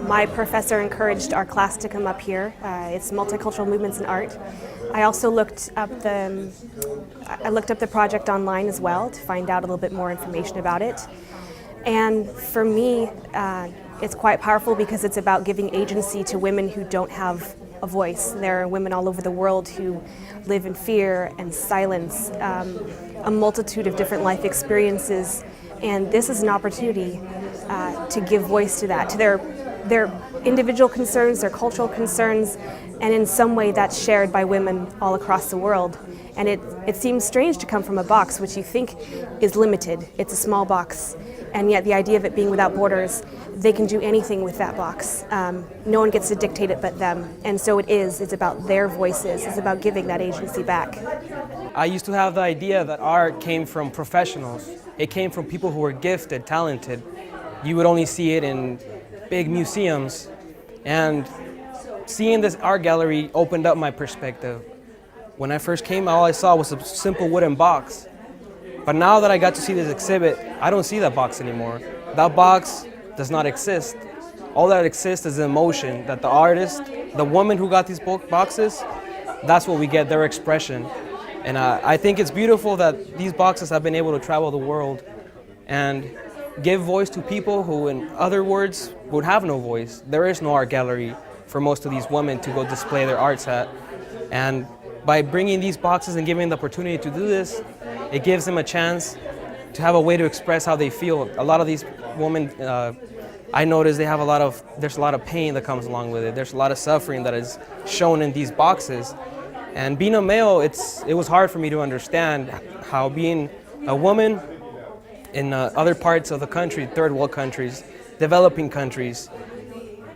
My professor encouraged our class to come up here. It's Multicultural Movements in Art. I also looked up the project online as well to find out a little bit more information about it. And for me, it's quite powerful because it's about giving agency to women who don't have a voice. There are women all over the world who live in fear and silence, a multitude of different life experiences, and this is an opportunity to give voice to that, to their individual concerns, their cultural concerns, and in some way that's shared by women all across the world. And it seems strange to come from a box which you think is limited. It's a small box, and yet the idea of it being without borders, they can do anything with that box. No one gets to dictate it but them. And so it's about their voices, it's about giving that agency back. I used to have the idea that art came from professionals. It came from people who were gifted, talented. You would only see it in big museums. And seeing this art gallery opened up my perspective. When I first came, all I saw was a simple wooden box. But now that I got to see this exhibit, I don't see that box anymore. That box does not exist. All that exists is emotion that the artist, the woman who got these boxes, that's what we get, their expression. And I think it's beautiful that these boxes have been able to travel the world and give voice to people who, in other words, would have no voice. There is no art gallery for most of these women to go display their arts at. And by bringing these boxes and giving the opportunity to do this, it gives them a chance to have a way to express how they feel. A lot of these women, I notice there's a lot of pain that comes along with it. There's a lot of suffering that is shown in these boxes. And being a male, it was hard for me to understand how being a woman in other parts of the country, third world countries, developing countries,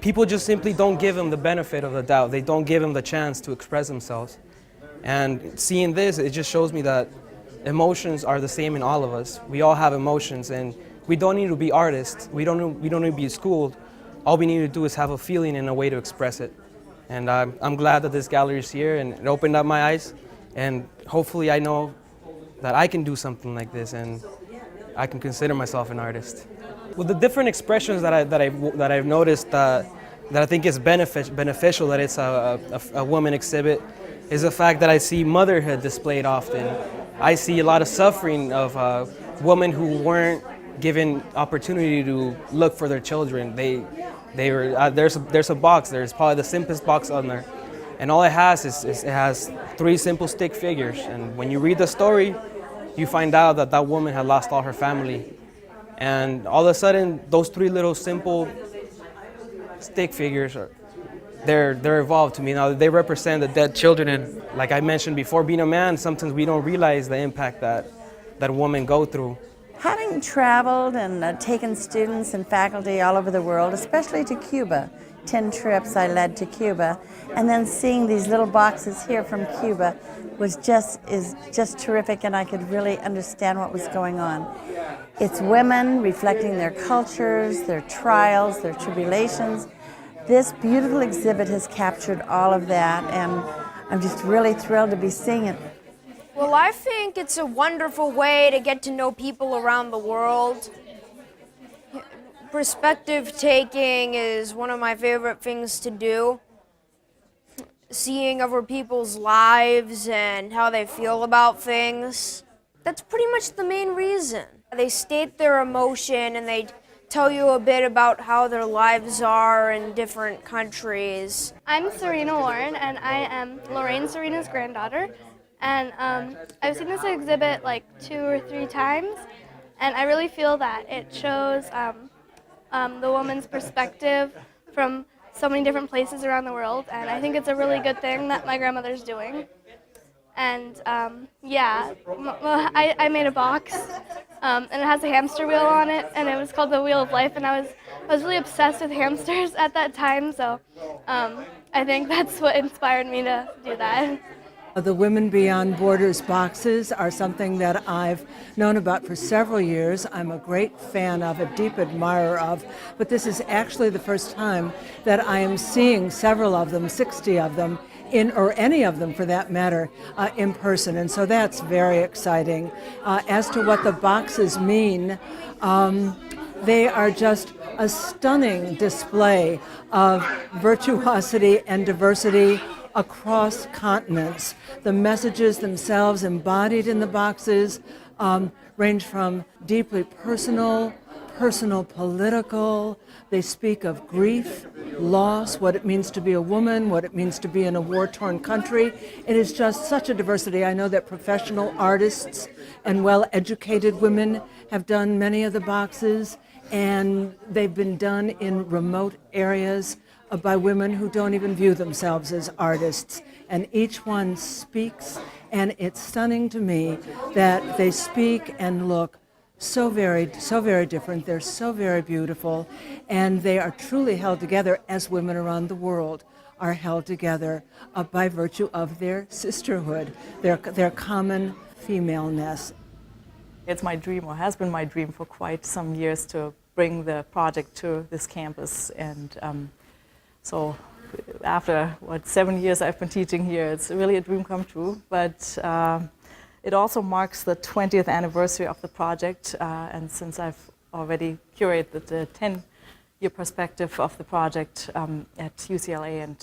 people just simply don't give them the benefit of the doubt. They don't give them the chance to express themselves. And seeing this, it just shows me that emotions are the same in all of us. We all have emotions, and we don't need to be artists. We don't need to be schooled. All we need to do is have a feeling and a way to express it. And I'm glad that this gallery is here, and it opened up my eyes. And hopefully I know that I can do something like this, and I can consider myself an artist. Well, the different expressions that I've noticed that I think is beneficial that it's a woman exhibit is the fact that I see motherhood displayed often. I see a lot of suffering of women who weren't given opportunity to look for their children. There's a box. There's probably the simplest box on there, and all it has is it has 3 simple stick figures. And when you read the story, you find out that that woman had lost all her family, and all of a sudden, those 3 little simple stick figures they're evolved to me. Now they represent the dead children, and like I mentioned before, being a man, sometimes we don't realize the impact that women go through. Having traveled and taken students and faculty all over the world, especially to Cuba, 10 trips I led to Cuba, and then seeing these little boxes here from Cuba is just terrific, and I could really understand what was going on. It's women reflecting their cultures, their trials, their tribulations. This beautiful exhibit has captured all of that, and I'm just really thrilled to be seeing it. Well, I think it's a wonderful way to get to know people around the world. Perspective taking is one of my favorite things to do. Seeing other people's lives and how they feel about things. That's pretty much the main reason. They state their emotion and they tell you a bit about how their lives are in different countries. I'm Serena Warren, and I am Lorraine Serena's granddaughter. And I've seen this exhibit like 2 or 3 times, and I really feel that it shows the woman's perspective from so many different places around the world, and I think it's a really good thing that my grandmother's doing. And yeah, I made a box, and it has a hamster wheel on it, and it was called the Wheel of Life, and I was really obsessed with hamsters at that time, so I think that's what inspired me to do that. The Women Beyond Borders boxes are something that I've known about for several years. I'm a great fan of, a deep admirer of, but this is actually the first time that I am seeing several of them, 60 of them, or any of them for that matter, in person, and so that's very exciting. As to what the boxes mean, They are just a stunning display of virtuosity and diversity across continents. The messages themselves embodied in the boxes range from deeply personal, political. They speak of grief, loss, what it means to be a woman, what it means to be in a war-torn country. It is just such a diversity. I know that professional artists and well-educated women have done many of the boxes, and they've been done in remote areas by women who don't even view themselves as artists. And each one speaks, and it's stunning to me that they speak and look so very different. They're so very beautiful, and they are truly held together as women around the world are held together by virtue of their sisterhood, their common femaleness. It's my dream, or has been my dream for quite some years, to bring the project to this campus. And so after, 7 years I've been teaching here, it's really a dream come true. But it also marks the 20th anniversary of the project. And since I've already curated the 10-year perspective of the project at UCLA and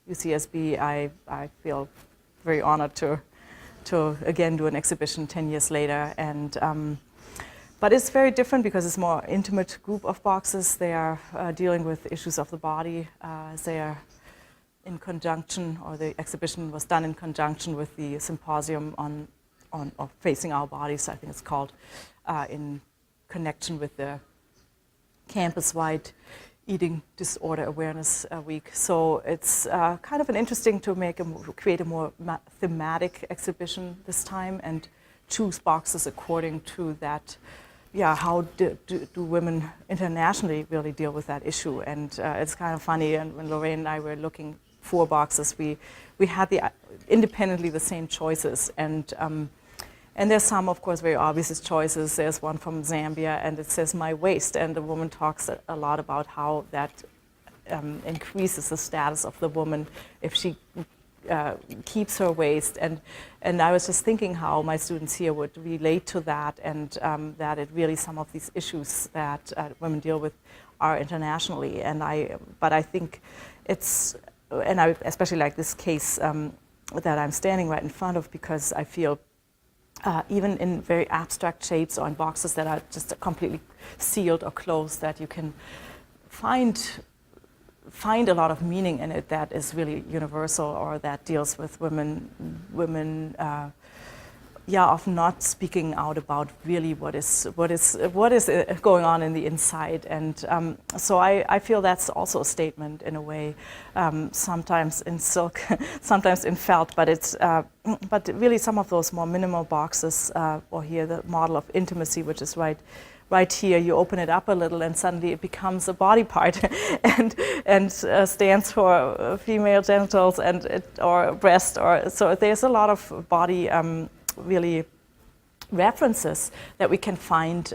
UCSB, I feel very honored to again do an exhibition 10 years later. And but it's very different because it's a more intimate group of boxes. They are dealing with issues of the body. They are in conjunction, or the exhibition was done in conjunction with the symposium on Facing Our Bodies, I think it's called, in connection with the campus-wide Eating Disorder Awareness Week. So it's kind of an interesting to create a more thematic exhibition this time and choose boxes according to that. Yeah, how do women internationally really deal with that issue? And it's kind of funny. And when Lorraine and I were looking for boxes, we had independently the same choices. And there's some, of course, very obvious choices. There's one from Zambia, and it says "my waist," and the woman talks a lot about how that increases the status of the woman if she keeps her waist. And I was just thinking how my students here would relate to that, and that it really, some of these issues that women deal with are internationally. But I think it's, and I especially like this case that I'm standing right in front of, because I feel even in very abstract shapes or in boxes that are just completely sealed or closed, that you can find a lot of meaning in it that is really universal, or that deals with women often not speaking out about really what is going on in the inside. And so I feel that's also a statement in a way, sometimes in silk, sometimes in felt, but it's but really some of those more minimal boxes, or here the model of intimacy, which is right here, you open it up a little and suddenly it becomes a body part and stands for female genitals or breast, or so there's a lot of body really references that we can find,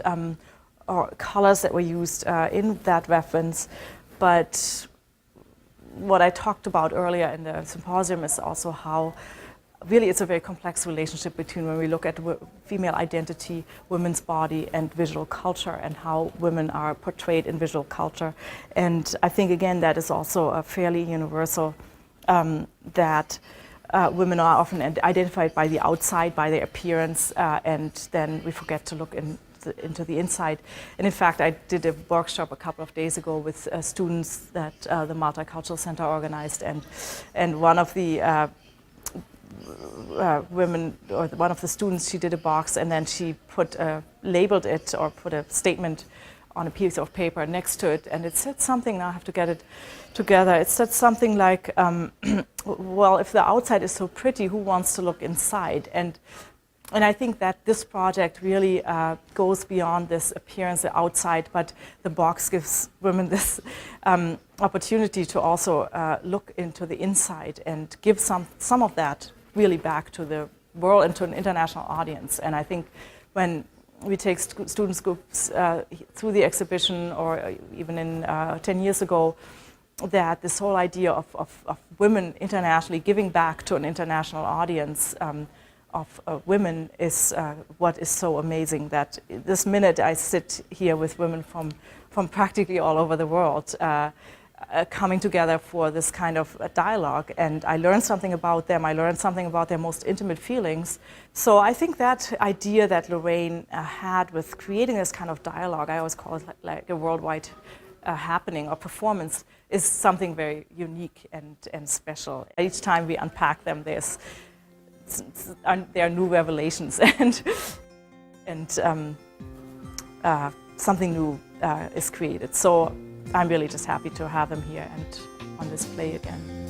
or colors that were used in that reference. But what I talked about earlier in the symposium is also how really it's a very complex relationship between, when we look at female identity, women's body, and visual culture, and how women are portrayed in visual culture. And I think, again, that is also a fairly universal, that women are often identified by the outside, by their appearance, and then we forget to look into the inside. And in fact, I did a workshop a couple of days ago with students that the Multicultural Center organized, and one of the women, or one of the students, she did a box, and then she labeled it, or put a statement on a piece of paper next to it, and it said something, now I have to get it together, it said something like, well, if the outside is so pretty, who wants to look inside? And I think that this project really goes beyond this appearance, the outside, but the box gives women this opportunity to also look into the inside and give some of that really back to the world and to an international audience. And I think when we take students groups through the exhibition, or even in 10 years ago, that this whole idea of women internationally giving back to an international audience women is what is so amazing, that this minute I sit here with women from practically all over the world, coming together for this kind of dialogue, and I learned something about them. I learned something about their most intimate feelings. So I think that idea that Lorraine had with creating this kind of dialogue, I always call it like a worldwide happening or performance, is something very unique and special. Each time we unpack them, there are new revelations and something new is created. So I'm really just happy to have them here and on display again.